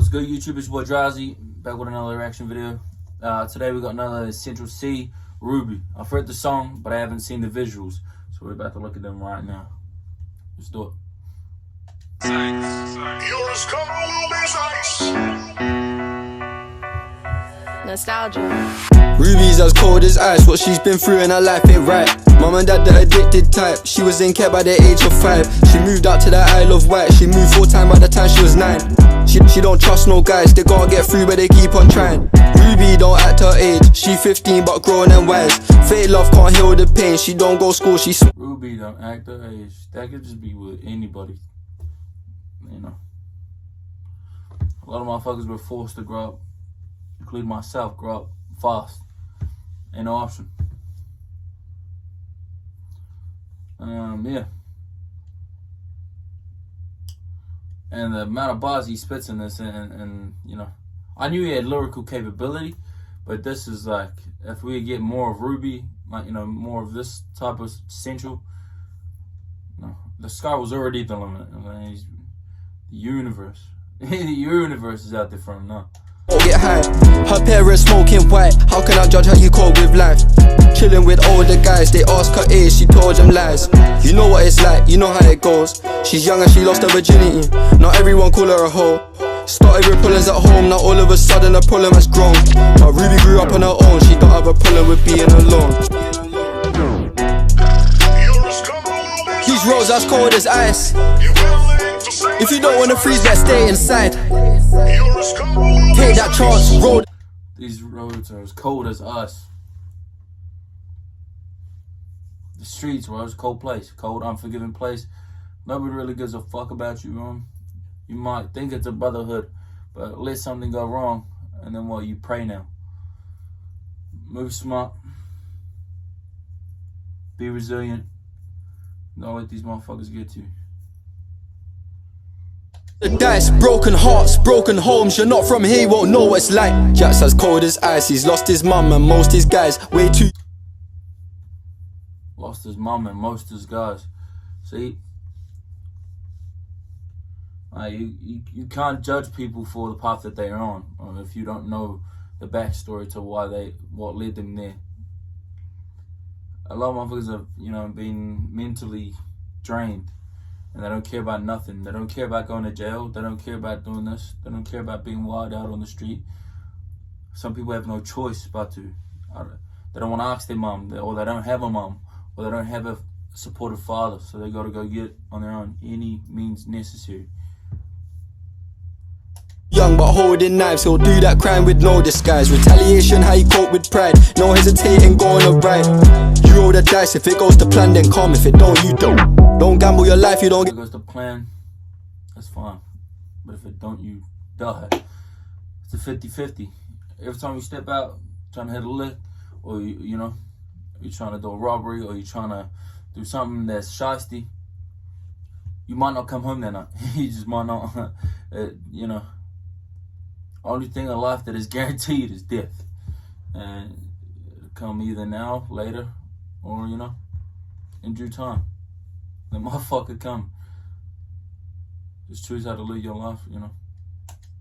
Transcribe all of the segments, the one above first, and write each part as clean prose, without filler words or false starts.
What's good, YouTube? It's your boy Drowsy, back with another reaction video. Today we got another Central Cee, Ruby. I've heard the song, but I haven't seen the visuals, so we're about to look at them right now. Let's do it. Nostalgia. Ruby's as cold as ice. What she's been through in her life ain't right. Mum and dad, the addicted type. She was in care by the age of 5. She moved out to the Isle of Wight. She moved full time by the time she was 9. She don't trust no guys. They can't get through, but they keep on trying. Ruby don't act her age. She 15 but grown and wise. Fake love can't heal the pain. She don't go school. Ruby don't act her age. That could just be with anybody. You know, a lot of motherfuckers were forced to grow up, including myself, grow up fast. Ain't no option. Yeah. And the amount of bars he spits in this, and you know, I knew he had lyrical capability, but this is like, if we get more of Ruby, like, you know, more of this type of Central, you know, the sky was already the limit. I mean, the universe, the universe is out there for him now. Get high. Her parents smoking white. How can I judge how you cope with life? Chilling with older guys. They ask her age, she told them lies. You know what it's like, you know how it goes. She's young and she lost her virginity. Not everyone call her a hoe. Started with problems at home, now all of a sudden the problem has grown. But Ruby grew up on her own. She don't have a problem with being alone. These roads as cold as ice. If you don't wanna freeze, let's stay inside. Take that chance, road. These roads are as cold as us. The streets were a cold place, cold, unforgiving place. Nobody really gives a fuck about you, man. You might think it's a brotherhood, but let something go wrong, and then what? You pray now. Move smart. Be resilient. Don't let these motherfuckers get to you. The dice, broken hearts, broken homes. You're not from here, you won't know what it's like. Jack's as cold as ice. He's lost his mum and most his guys. Way too. Lost his mum and most his guys. See, you can't judge people for the path that they're on, or if you don't know the backstory to what led them there. A lot of motherfuckers have, you know, been mentally drained. And they don't care about nothing. They don't care about going to jail. They don't care about doing this. They don't care about being wild out on the street. Some people have no choice but to. They don't want to ask their mom, or they don't have a mom, or they don't have a supportive father, so they got to go get it on their own, any means necessary. Young but holding knives, he'll do that crime with no disguise. Retaliation, how you cope with pride. No hesitating, go on a ride. You roll the dice, if it goes to plan, then calm. If it don't, you don't. Don't gamble your life, you don't get. If it goes to plan, that's fine. But if it don't, you die. It's a 50-50. Every time you step out, trying to hit a lick, or you know, you're trying to do a robbery, or you're trying to do something that's shysty, you might not come home that night. You just might not. You know, only thing in life that is guaranteed is death, and it'll come either now, later, or, you know, in due time. The motherfucker come. Just choose how to live your life, you know.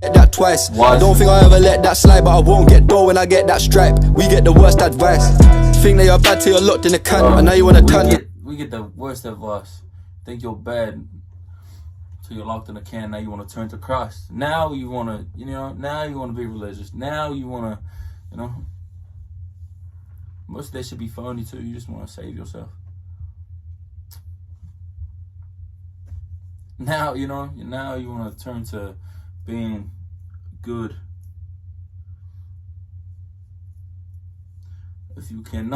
That twice. I don't think I'll ever let that slide, but I won't get dough when I get that stripe. We get the worst advice. Think that you're bad till you're locked in a can, and now you wanna turn. We get the worst advice. Think you're bad till you're locked in a can. Now you wanna turn to Christ. Now you wanna, you know, now you wanna be religious. Now you wanna, you know. Most of that should be phony too. You just wanna save yourself. Now, you know, now you want to turn to being good. If you can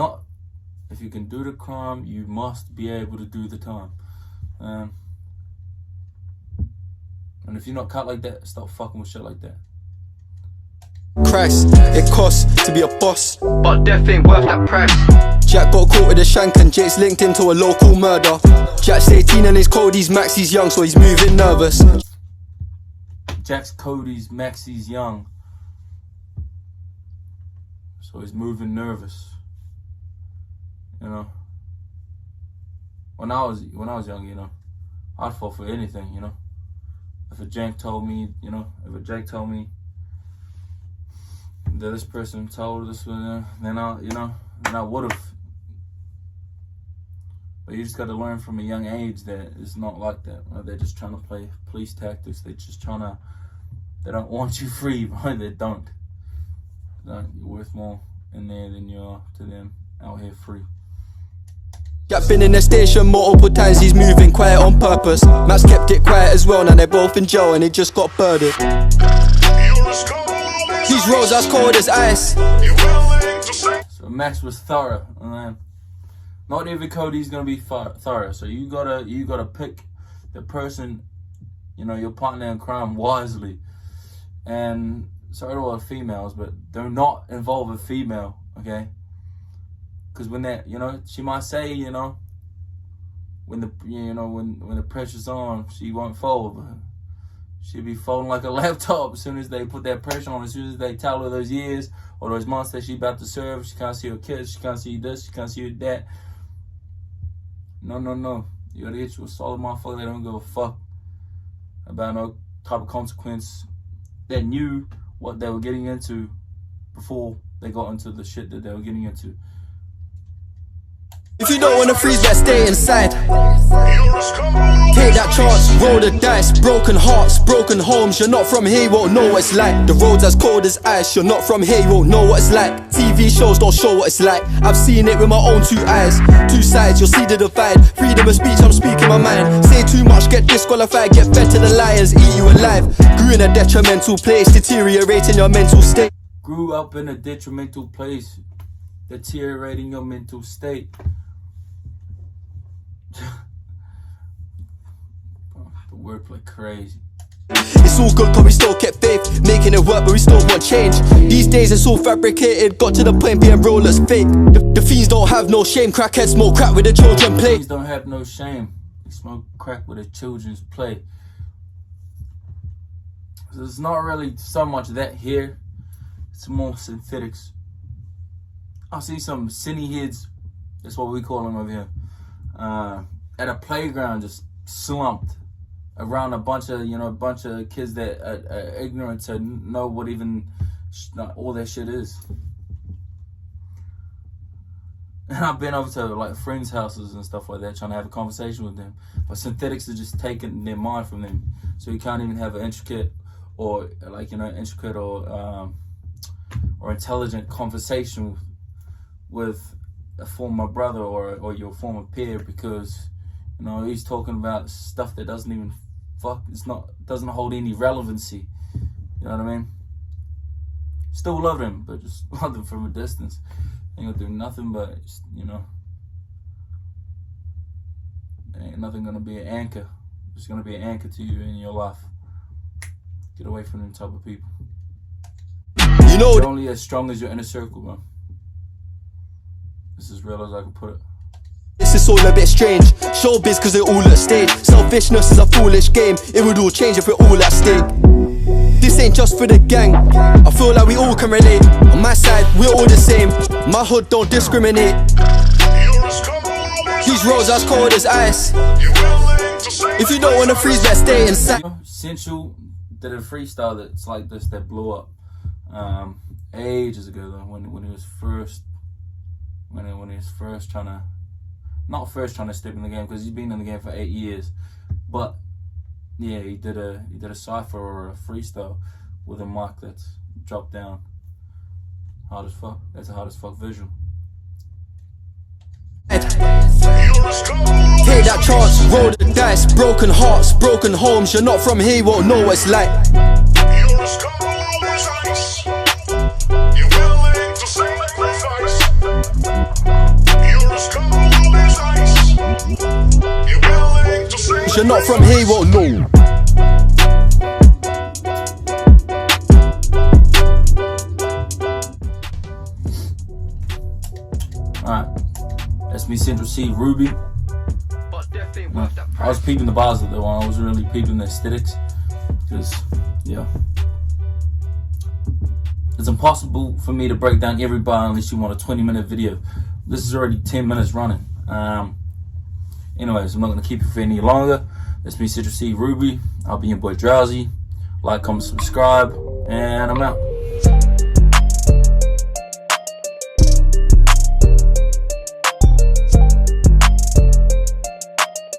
do the crime, you must be able to do the time. And if you're not cut like that, stop fucking with shit like that. Christ, it costs to be a boss, but death ain't worth that price. Jack got caught with a shank and Jake's linked into a local murder. Jack's 18 and he's cold, he's Max, he's young, so he's moving nervous. Jack's Cody's, Maxie's young, so he's moving nervous. You know, when I was young, you know, I'd fall for anything, you know. if a jank told me, you know, if a jank told me that this person told this, then I would have. But you just got to learn from a young age that it's not like that. Right? They're just trying to play police tactics. They're just trying to. They don't want you free, right? They don't. You're worth more in there than you are to them out here free. Yeah, been in the station multiple times, he's moving quiet on purpose. Matt's kept it quiet as well, now they're both in jail and he just got birded. These roads as cold as ice. So Max was thorough, and not every Cody's gonna be thorough. So you gotta pick the person, you know, your partner in crime wisely. And sorry to all the females, but do not involve a female, okay? Because when that, you know, she might say, you know, when the pressure's on, she won't fold, but she'll be folding like a laptop as soon as they put that pressure on. As soon as they tell her those years or those months that she about to serve, she can't see her kids, she can't see this, she can't see her that. No. You gotta get you a solid motherfucker that don't give a fuck about no type of consequence, that knew what they were getting into before they got into the shit that they were getting into. If you don't wanna freeze, let's stay inside. Take that chance, roll the dice. Broken hearts, broken homes. You're not from here, you won't know what it's like. The road's as cold as ice. You're not from here, you won't know what it's like. TV shows don't show what it's like. I've seen it with my own two eyes. Two sides, you'll see the divide. Freedom of speech, I'm speaking my mind. Say too much, get disqualified. Get fed to the lions, eat you alive. Grew in a detrimental place, deteriorating your mental state. Grew up in a detrimental place, deteriorating your mental state. The wordplay crazy. It's all good cause we still kept faith, making it work but we still want change. These days it's all fabricated, got to the point being rollers fake. The fiends don't have no shame, crackheads smoke crack with the children play. Fiends don't have no shame, they smoke crack with the children's play. So it's not really so much that here, it's more synthetics. I see some cine heads, that's what we call them over here, at a playground just slumped around a bunch of kids that are ignorant to know what even all that shit is. And I've been over to like friends' houses and stuff like that trying to have a conversation with them, but synthetics are just taking their mind from them, so you can't even have an intricate or intelligent conversation with a former brother or your former peer, because you know he's talking about stuff that doesn't even doesn't hold any relevancy. You know what I mean? Still love him, but just love him from a distance. Ain't gonna do nothing but, you know, ain't nothing gonna be an anchor. It's gonna be an anchor to you in your life. Get away from them type of people. You know, you're only as strong as your inner circle, man. This is real as I can put it. This is all a bit strange. Showbiz cause they're all at stake. Selfishness is a foolish game. It would all change if we're all at stake. This ain't just for the gang. I feel like we all can relate. On my side, we're all the same. My hood don't discriminate. These roads as cold as ice. If you don't wanna freeze, let's stay inside. Sensual did a freestyle that's like this that blew up ages ago though, when he was first trying to, not first trying to step in the game, because he's been in the game for 8 years, but yeah, he did a cypher or a freestyle with a mic that's dropped down hard as fuck. That's a hard as fuck visual. Take that chance, roll the dice. Broken hearts, broken homes. You're not from here, you won't know what it's like. You're not from here, you won't know. Alright, that's me, Central C, Ruby. I was peeping the bars of the one. I was really peeping the aesthetics, because yeah, it's impossible for me to break down every bar unless you want a 20-minute video. This is already 10 minutes running. Anyways, I'm not going to keep you for any longer. It's me, Citrus C Ruby. I'll be your boy Drowsy. Like, comment, subscribe, and I'm out.